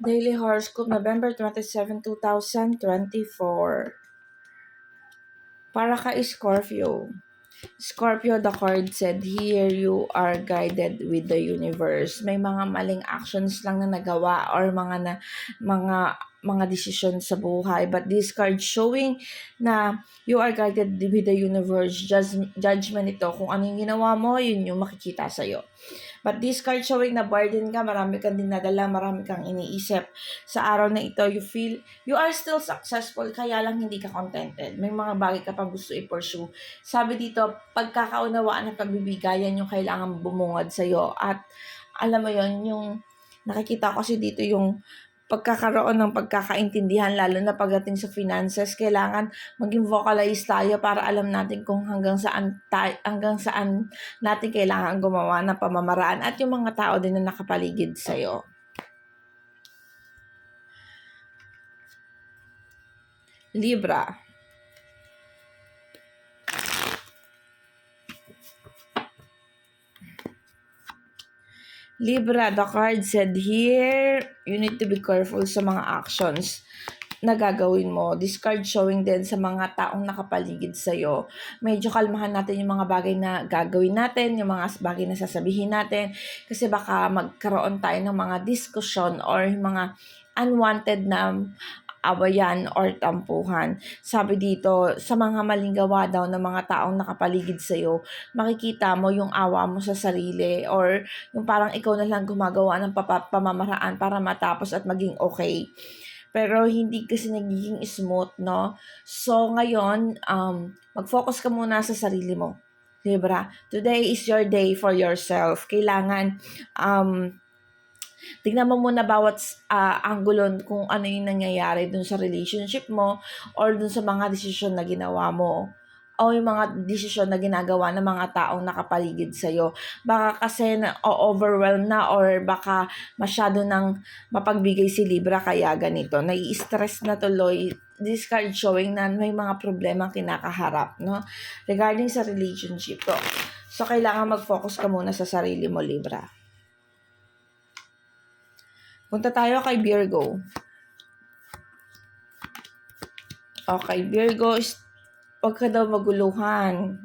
Daily Horoscope, November 27, 2024. Para ka Scorpio. Scorpio, the card said, here you are guided with the universe. May mga maling actions lang na nagawa or mga desisyon sa buhay. But this card showing na you are guided with the universe. Judgment ito. Kung ano yung ginawa mo, yun yung makikita sa'yo. But this card showing na burden ka, marami kang dinadala, marami kang iniisip. Sa araw na ito, you feel you are still successful, kaya lang hindi ka contented. May mga bagay ka pang gusto i-pursue. Sabi dito, pagkakaunawaan at pagbibigayan yung kailangan bumungad sa'yo. At alam mo yon, yung nakikita ko kasi dito yung pagkakaroon ng pagkakaintindihan, lalo na pagdating sa finances. Kailangan maging vocalize tayo para alam natin kung hanggang saan natin kailangan gumawa ng pamamaraan at yung mga tao din na nakapaligid sa'yo. Libra. Libra, the card said here, you need to be careful sa mga actions na gagawin mo. This card showing din sa mga taong nakapaligid sa'yo. Medyo kalmahan natin yung mga bagay na gagawin natin, yung mga bagay na sasabihin natin. Kasi baka magkaroon tayo ng mga discussion or mga unwanted na awayan or tampuhan. Sabi dito, sa mga maling gawa daw ng mga taong nakapaligid sa'yo, makikita mo yung awa mo sa sarili or yung parang ikaw na lang gumagawa ng pamamaraan para matapos at maging okay. Pero hindi kasi nagiging smooth, no? So, ngayon, mag-focus ka muna sa sarili mo. Libra, today is your day for yourself. Kailangan, tignan mo muna bawat anggulo kung ano yung nangyayari dun sa relationship mo or dun sa mga desisyon na ginawa mo o yung mga desisyon na ginagawa ng mga taong nakapaligid sa'yo. Baka kasi na-overwhelm na or baka masyado nang mapagbigay si Libra kaya ganito. Nai-stress na tuloy. This card showing na may mga problema kinakaharap, no? Regarding sa relationship to. So, kailangan mag-focus ka muna sa sarili mo, Libra. Punta tayo kay Virgo. Okay, Virgo, huwag ka daw maguluhan.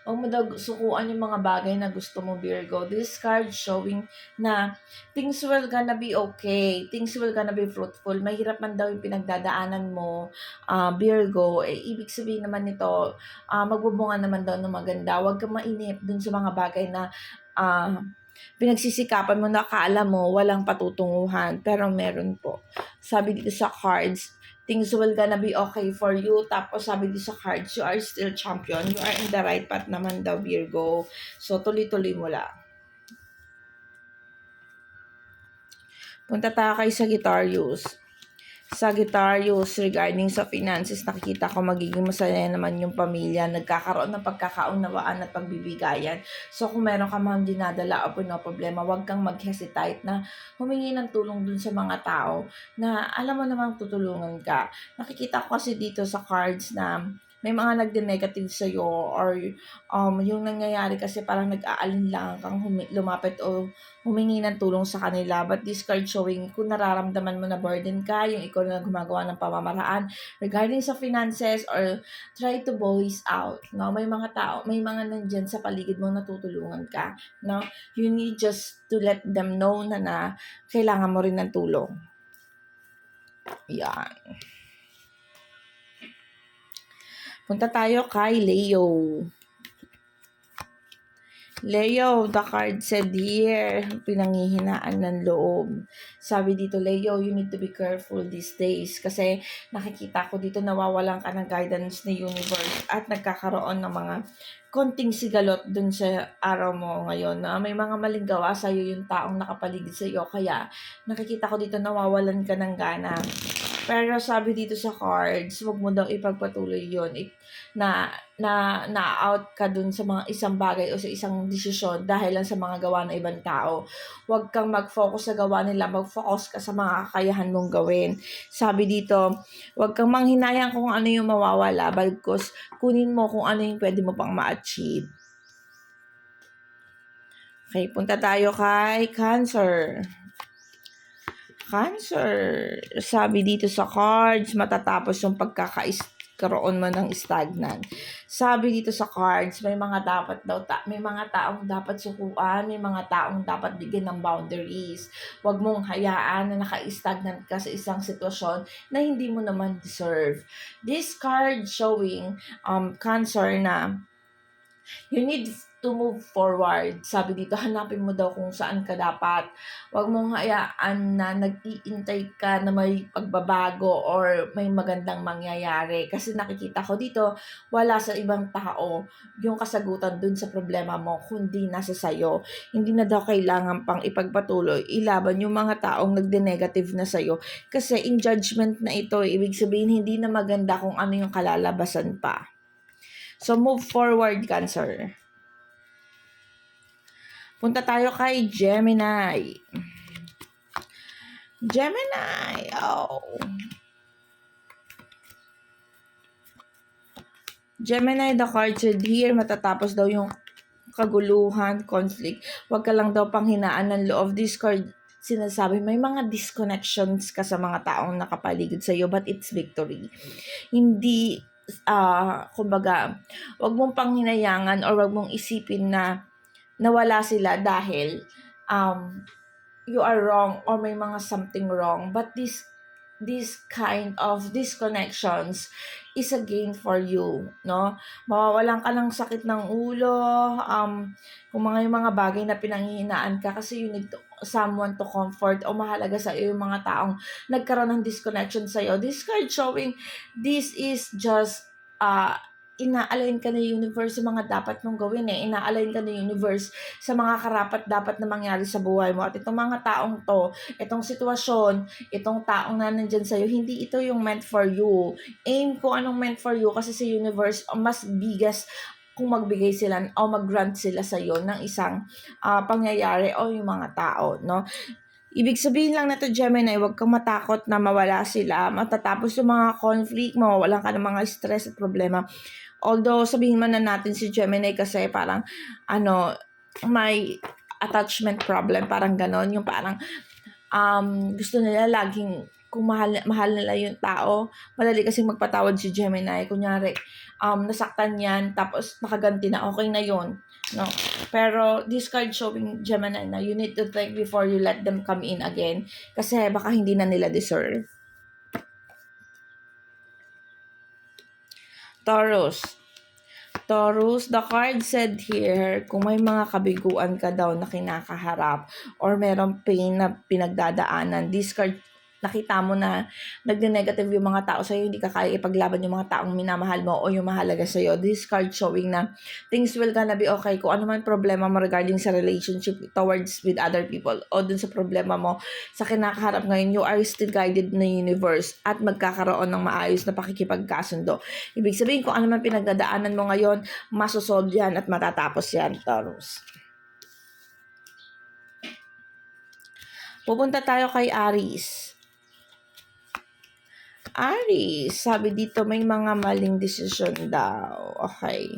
Huwag mo daw sukuan yung mga bagay na gusto mo, Virgo. This card showing na things will gonna be okay. Things will gonna be fruitful. Mahirap man daw yung pinagdadaanan mo, Virgo. Ibig sabihin naman nito, magbubunga naman daw ng maganda. Huwag kang mainip dun sa mga bagay na pinagsisikapan mo na akala mo walang patutunguhan. Pero meron po. Sabi dito sa cards, things will gonna be okay for you. Tapos sabi dito sa cards, you are still champion. You are in the right path naman daw, Virgo. So, tuloy-tuloy mo lang. Punta tayo kay Sagittarius. Sagittarius, regarding sa finances, nakikita ko magiging masaya naman yung pamilya. Nagkakaroon ng pagkakaunawaan at pagbibigayan. So, kung meron ka mang dinadala o problema, huwag kang mag-hesitate na humingi ng tulong dun sa mga tao na alam mo namang tutulungan ka. Nakikita ko kasi dito sa cards na may mga nagde-negative sa'yo or yung nangyayari kasi parang nag-aalinlangan kang lumapit o humingi ng tulong sa kanila. But this card showing kung nararamdaman mo na burden ka, yung ikaw na gumagawa ng pamamaraan regarding sa finances or try to voice out. No? May mga tao, may mga nandyan sa paligid mo na tutulungan ka. No? You need just to let them know na kailangan mo rin ng tulong. Yan. Punta tayo kay Leo. Leo, the card said here, pinanghihinaan ng loob. Sabi dito, Leo, you need to be careful these days kasi nakikita ko dito nawawalan ka ng guidance ni universe at nagkakaroon ng mga konting sigalot dun sa araw mo ngayon na may mga maling gawa sa'yo yung taong nakapaligid sa'yo. Kaya nakikita ko dito nawawalan ka ng gana. Pero sabi dito sa cards, wag mo daw ipagpatuloy yun. Na-out ka dun sa mga isang bagay o sa isang desisyon dahil lang sa mga gawa ng ibang tao. Huwag kang mag-focus sa gawa nila, mag-focus ka sa mga kakayahan mong gawin. Sabi dito, huwag kang manghinayang kung ano yung mawawala, bagkus kunin mo kung ano yung pwede mo pang ma-achieve. Okay, punta tayo kay Cancer. Cancer. Sabi dito sa cards, matatapos yung pagkakaroon mo ng stagnant. Sabi dito sa cards, may mga dapat daw, may mga taong dapat sukuan, may mga taong dapat bigyan ng boundaries. Huwag mong hayaan na naka-stagnant ka sa isang sitwasyon na hindi mo naman deserve. This card showing Cancer na you need to move forward. Sabi dito, hanapin mo daw kung saan ka dapat. Huwag mong hayaan na nag-iintay ka na may pagbabago or may magandang mangyayari. Kasi nakikita ko dito, wala sa ibang tao yung kasagutan dun sa problema mo, kundi nasa sayo. Hindi na daw kailangan pang ipagpatuloy, ilaban yung mga taong nagde-negative na sayo. Kasi in judgment na ito, ibig sabihin hindi na maganda kung ano yung kalalabasan pa. So, move forward, Cancer. Punta tayo kay Gemini. Gemini, Gemini, the card said here, matatapos daw yung kaguluhan, conflict. Huwag ka lang daw panghinaan ng loob. This card sinasabi, may mga disconnections ka sa mga taong nakapaligid sa iyo, but it's victory. Hindi, kumbaga, huwag mong panghinayangan or huwag mong isipin na nawala sila dahil you are wrong or may mga something wrong, but this kind of disconnections is a gain for you, no? Mawawalan ka ng sakit ng ulo, kung yung mga bagay na pinanghihinaan ka kasi you need someone to comfort o mahalaga sa iyo yung mga taong nagkaroon ng disconnection sa iyo. This card showing this is just ina-align ka ng universe sa mga dapat mong gawin Ina-align ka ng universe sa mga karapat-dapat na mangyari sa buhay mo. At itong mga taong to, itong sitwasyon, itong taong na nandyan sa'yo, hindi ito yung meant for you. Aim kung anong meant for you kasi sa universe, mas bigas kung magbigay sila o mag-grant sila sa'yo ng isang pangyayari o yung mga tao, no? Ibig sabihin lang na to, Gemini, huwag kang matakot na mawala sila. Matatapos yung mga conflict, mawawalan ka ng mga stress at problema. Although, sabihin man na natin si Gemini kasi parang, may attachment problem, parang ganon. Yung parang, gusto nila laging, kung mahal nila yung tao, madali kasing magpatawad si Gemini. Kunyari, nasaktan yan, tapos nakaganti na, okay na yun. No? Pero this card showing Gemini na you need to think before you let them come in again kasi baka hindi na nila deserve. Taurus, the card said here, kung may mga kabiguan ka daw na kinakaharap or merong pain na pinagdadaanan, this card nakita mo na nagde-negative yung mga tao sa'yo, hindi ka kaya ipaglaban yung mga taong minamahal mo o yung mahalaga sa'yo. This card showing na things will gonna be okay kung ano man problema mo regarding sa relationship towards with other people o dun sa problema mo sa kinakaharap ngayon, you are still guided na universe at magkakaroon ng maayos na pakikipagkasundo. Ibig sabihin kung ano man pinagdadaanan mo ngayon, masosolve yan at matatapos yan, Taurus. Pupunta tayo kay Aries. Sabi dito may mga maling decision daw. Okay.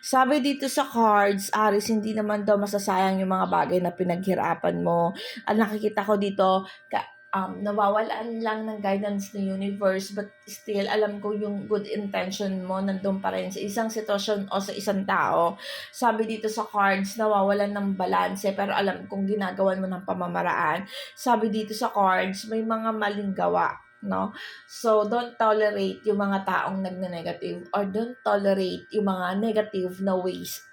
Sabi dito sa cards, Aries, hindi naman daw masasayang yung mga bagay na pinaghirapan mo. At nakikita ko dito, nawawalan lang ng guidance ng universe, but still, alam ko yung good intention mo nandun pa rin sa isang sitwasyon o sa isang tao. Sabi dito sa cards, nawawalan ng balanse, pero alam kong ginagawan mo ng pamamaraan. Sabi dito sa cards, may mga maling gawa. No? So, don't tolerate yung mga taong nagne-negative or don't tolerate yung mga negative na ways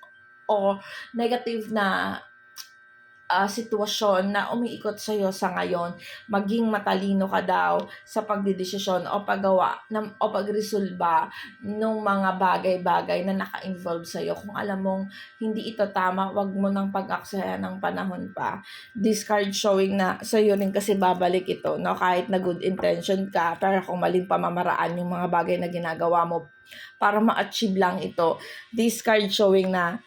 or negative na sitwasyon na umiikot sa iyo sa ngayon. Maging matalino ka daw sa pagdedesisyon o paggawa o pagresolba ng mga bagay-bagay na naka-involve sa iyo. Kung alam mong hindi ito tama, wag mo nang pag-aksaya ng panahon pa. This card showing na sa iyo rin kasi babalik ito, no? Kahit na good intention ka, pero kung maling pamamaraan yung mga bagay na ginagawa mo para ma-achieve lang ito. This card showing na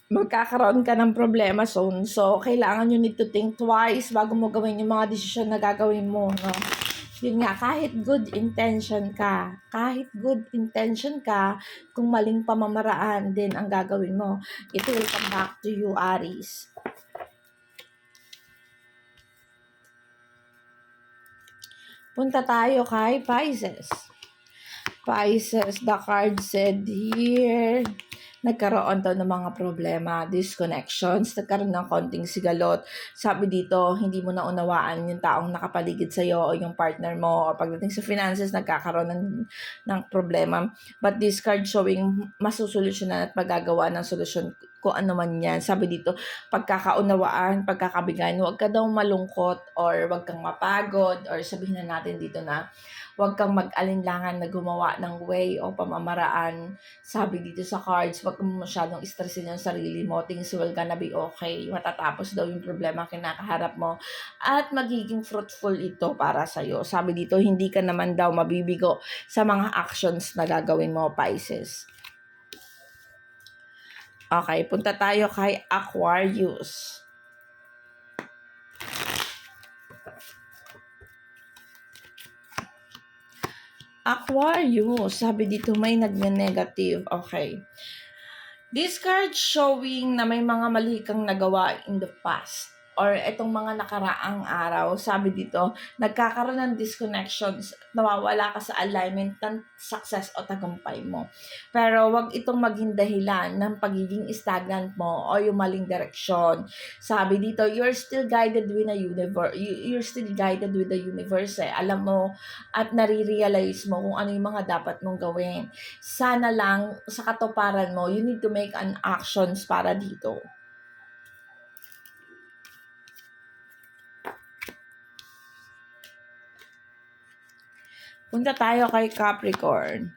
magkakaroon ka ng problema soon. So, kailangan you need to think twice bago mo gawin yung mga desisyon na gagawin mo. No? Yun nga, kahit good intention ka, kung maling pamamaraan din ang gagawin mo, it will come back to you, Aries. Punta tayo kay Pisces. Pisces, the card said here, nagkaroon daw ng mga problema, disconnections, nagkaroon ng konting sigalot. Sabi dito, hindi mo naunawaan yung taong nakapaligid sa'yo o yung partner mo, o pagdating sa finances, nagkakaroon ng problema. But this card showing masusolusyonan at magagawa ng solusyon kung ano man yan. Sabi dito, pagkakaunawaan, pagkakabigayan, huwag ka daw malungkot or huwag kang mapagod or sabihin na natin dito na huwag kang mag-alinlangan na gumawa ng way o pamamaraan. Sabi dito sa cards, huwag kang masyadong stressin yung sarili mo. Things will gonna be okay. Matatapos daw yung problema kinakaharap mo. At magiging fruitful ito para sa'yo. Sabi dito, hindi ka naman daw mabibigo sa mga actions na gagawin mo, Pisces. Okay, punta tayo kay Aquarius. Aquarius, sabi dito may nagne-negative. Okay. This card showing na may mga mali kang nagawa in the past or itong mga nakaraang araw. Sabi dito, nagkakaroon ng disconnections, nawawala ka sa alignment ng success o tagumpay mo. Pero wag itong maging dahilan ng pagiging stagnant mo o yung maling direksyon. Sabi dito, you're still guided with the universe. You're still guided with the universe. Alam mo at nare-realize mo kung ano yung mga dapat mong gawin. Sana lang sa katuparan mo, you need to make an actions para dito. Punta tayo kay Capricorn.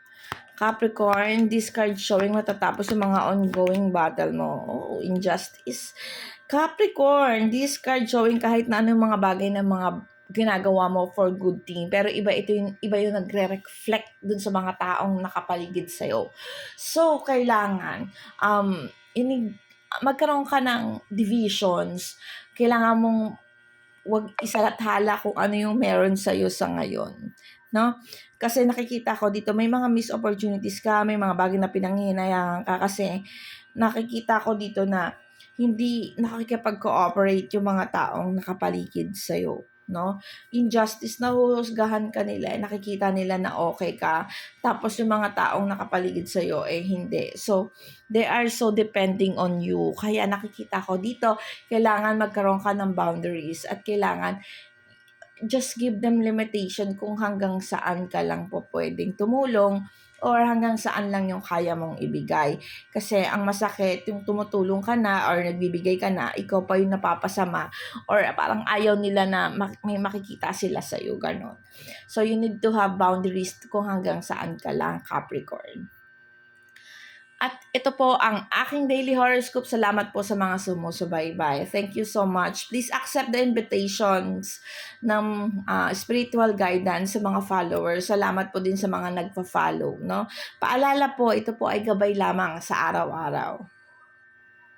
Capricorn, this card showing matatapos yung mga ongoing battle mo. Oh, injustice. Capricorn, this card showing kahit na ano yung mga bagay na mga ginagawa mo for good thing. Pero iba yung nagre-reflect dun sa mga taong nakapaligid sa'yo. So, kailangan, magkaroon ka ng divisions. Kailangan mong wag isalathala kung ano yung meron sa'yo sa ngayon. No? Kasi nakikita ko dito, may mga missed opportunities ka, may mga bagay na pinanghihinayangan ka kasi nakikita ko dito na hindi nakikipag-cooperate yung mga taong nakapaligid sa'yo. No? Injustice, nahuhusgahan ka nila, nakikita nila na okay ka, tapos yung mga taong nakapaligid sa'yo, hindi. So, they are so depending on you. Kaya nakikita ko dito, kailangan magkaroon ka ng boundaries at kailangan just give them limitation kung hanggang saan ka lang po pwedeng tumulong or hanggang saan lang yung kaya mong ibigay. Kasi ang masakit, yung tumutulong ka na or nagbibigay ka na, ikaw pa yung napapasama or parang ayaw nila na may makikita sila sa'yo, ganon. So, you need to have boundaries kung hanggang saan ka lang, Capricorn. At ito po ang aking daily horoscope. Salamat po sa mga sumusubaybay. Thank you so much. Please accept the invitations ng spiritual guidance sa mga followers. Salamat po din sa mga nagpa-follow. No? Paalala po, ito po ay gabay lamang sa araw-araw.